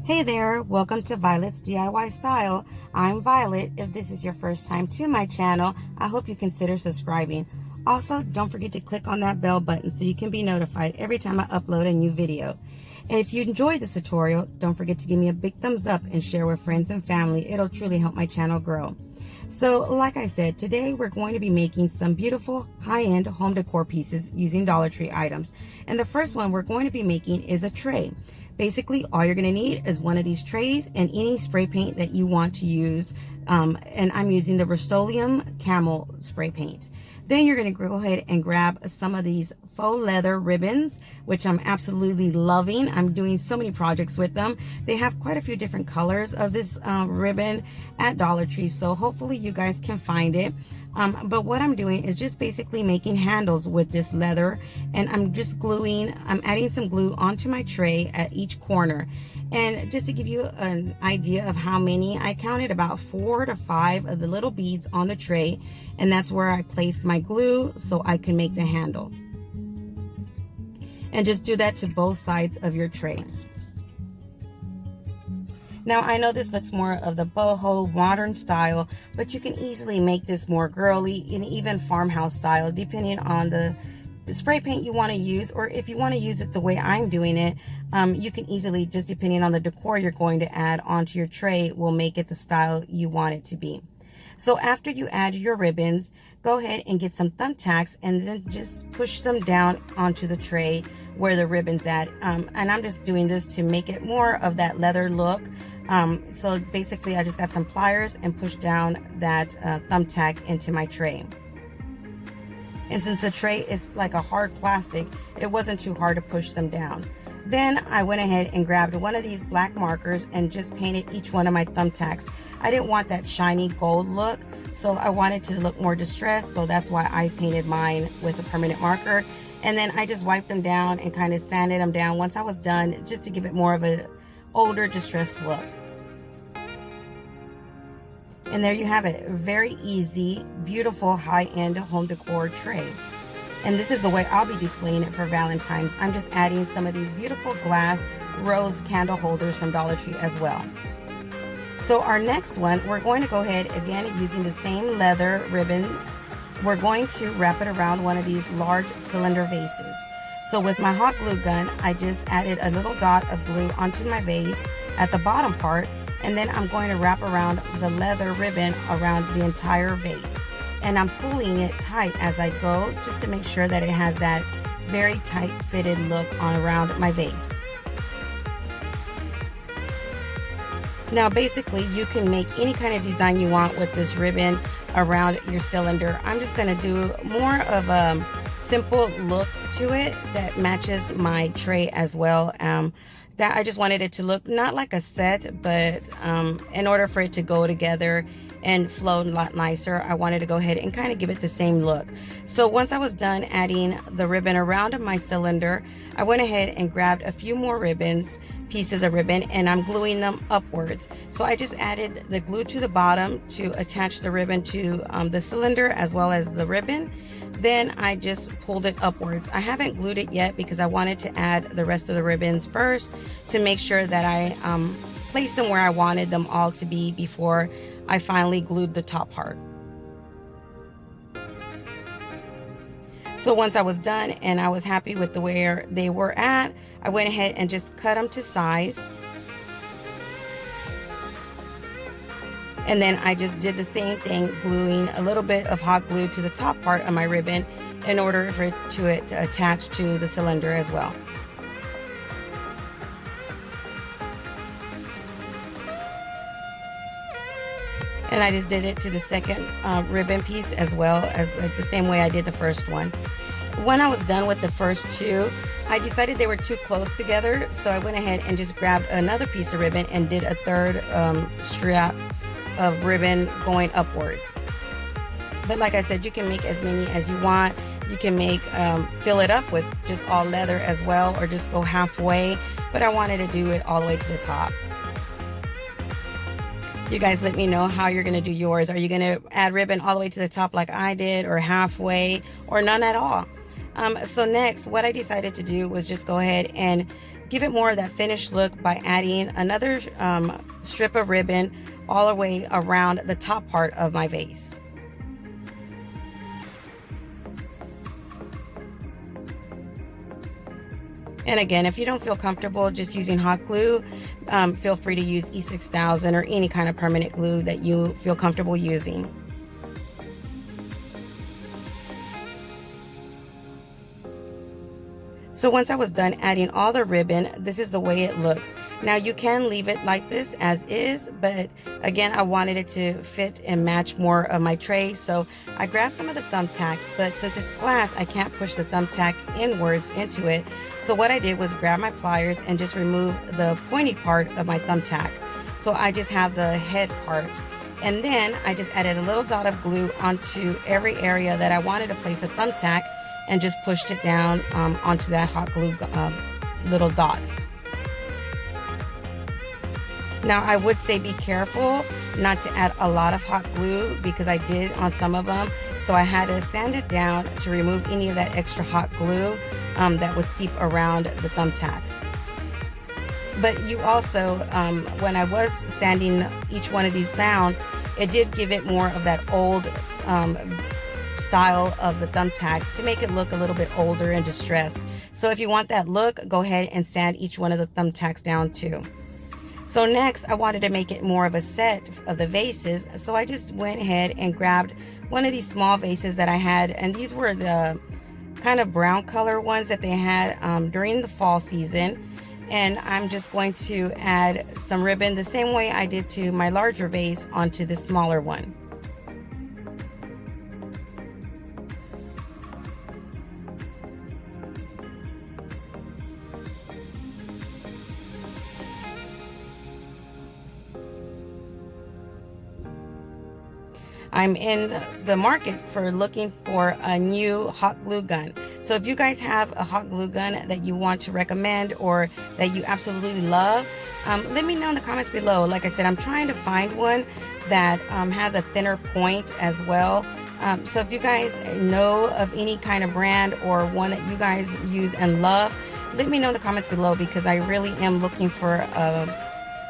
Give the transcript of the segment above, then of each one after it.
Hey there, welcome to Violet's DIY Style. I'm Violet. If this is your first time to my channel, I hope you consider subscribing. Also, don't forget to click on that bell button so you can be notified every time I upload a new video. And if you enjoyed this tutorial, don't forget to give me a big thumbs up and share with friends and family. It'll truly help my channel grow. So, like I said, today we're going to be making some beautiful high-end home decor pieces using Dollar Tree items. And the first one we're going to be making is a tray. Basically, all you're going to need is one of these trays and any spray paint that you want to use. And I'm using the Rust-Oleum Camel spray paint. Then you're going to go ahead and grab some of these faux leather ribbons, which I'm absolutely loving. I'm doing so many projects with them. They have quite a few different colors of this ribbon at Dollar Tree, so hopefully you guys can find it. But what I'm doing is just basically making handles with this leather, and I'm adding some glue onto my tray at each corner. And just to give you an idea of how many, I counted about 4 to 5 of the little beads on the tray, and that's where I placed my glue so I can make the handle. And just do that to both sides of your tray. Now, I know this looks more of the boho modern style, but you can easily make this more girly and even farmhouse style, depending on the spray paint you want to use, or if you want to use it the way I'm doing it, you can easily, just depending on the decor you're going to add onto your tray, will make it the style you want it to be. So after you add your ribbons, go ahead and get some thumbtacks and then just push them down onto the tray where the ribbon's at. And I'm just doing this to make it more of that leather look. So basically I just got some pliers and pushed down that thumbtack into my tray. And since the tray is like a hard plastic, it wasn't too hard to push them down. Then I went ahead and grabbed one of these black markers and just painted each one of my thumbtacks. I didn't want that shiny gold look, so I wanted to look more distressed, so that's why I painted mine with a permanent marker. And then I just wiped them down and kind of sanded them down once I was done, just to give it more of a older distressed look. And there you have it, very easy, beautiful high-end home decor tray. And this is the way I'll be displaying it for Valentine's. I'm just adding some of these beautiful glass rose candle holders from Dollar Tree as well. So our next one, we're going to go ahead again using the same leather ribbon. We're going to wrap it around one of these large cylinder vases. So with my hot glue gun, I just added a little dot of glue onto my vase at the bottom part, and then I'm going to wrap around the leather ribbon around the entire vase. And I'm pulling it tight as I go, just to make sure that it has that very tight fitted look on around my vase. Now basically you can make any kind of design you want with this ribbon around your cylinder. I'm just going to do more of a simple look to it that matches my tray as well. That I just wanted it to look not like a set, but in order for it to go together and flow a lot nicer, I wanted to go ahead and kind of give it the same look. So once I was done adding the ribbon around my cylinder, I went ahead and grabbed a few more pieces of ribbon, and I'm gluing them upwards. So I just added the glue to the bottom to attach the ribbon to the cylinder as well as the ribbon. Then I just pulled it upwards. I haven't glued it yet because I wanted to add the rest of the ribbons first to make sure that I placed them where I wanted them all to be before I finally glued the top part. So once I was done and I was happy with the where they were at, I went ahead and just cut them to size. And then I just did the same thing, gluing a little bit of hot glue to the top part of my ribbon in order for it to attach to the cylinder as well. And I just did it to the second ribbon piece as well, as like the same way I did the first one. When I was done with the first two, I decided they were too close together, so I went ahead and just grabbed another piece of ribbon and did a third strap of ribbon going upwards. But like I said, you can make as many as you want. You can make fill it up with just all leather as well, or just go halfway, but I wanted to do it all the way to the top. You guys let me know how you're going to do yours. Are you going to add ribbon all the way to the top like I did, or halfway, or none at all? So next, what I decided to do was just go ahead and give it more of that finished look by adding another strip of ribbon all the way around the top part of my vase. And again, if you don't feel comfortable just using hot glue, feel free to use E6000 or any kind of permanent glue that you feel comfortable using. So once I was done adding all the ribbon, this is the way it looks. Now you can leave it like this as is, but again, I wanted it to fit and match more of my tray. So I grabbed some of the thumbtacks, but since it's glass, I can't push the thumbtack inwards into it. So what I did was grab my pliers and just remove the pointy part of my thumbtack. So I just have the head part. And then I just added a little dot of glue onto every area that I wanted to place a thumbtack, and just pushed it down onto that hot glue little dot. Now I would say be careful not to add a lot of hot glue, because I did on some of them. So I had to sand it down to remove any of that extra hot glue that would seep around the thumbtack. But you also, when I was sanding each one of these down, it did give it more of that old style of the thumbtacks to make it look a little bit older and distressed. So if you want that look, go ahead and sand each one of the thumbtacks down too. So next, I wanted to make it more of a set of the vases, so I just went ahead and grabbed one of these small vases that I had, and these were the kind of brown color ones that they had during the fall season. And I'm just going to add some ribbon the same way I did to my larger vase onto the smaller one. I'm in the market for looking for a new hot glue gun. So if you guys have a hot glue gun that you want to recommend or that you absolutely love, let me know in the comments below. Like I said, I'm trying to find one that has a thinner point as well. So if you guys know of any kind of brand or one that you guys use and love, let me know in the comments below, because I really am looking for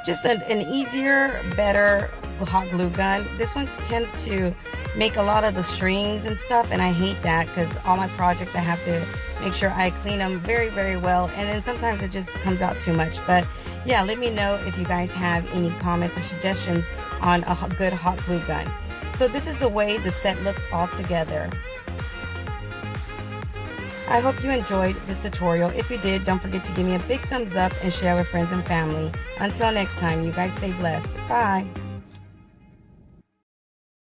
just an easier, better hot glue gun. This one tends to make a lot of the strings and stuff, and I hate that, because all my projects I have to make sure I clean them very, very well, and then sometimes it just comes out too much. But yeah, let me know if you guys have any comments or suggestions on a good hot glue gun. So this is the way the set looks all together. I hope you enjoyed this tutorial. If you did, don't forget to give me a big thumbs up and share with friends and family. Until next time, you guys stay blessed. Bye.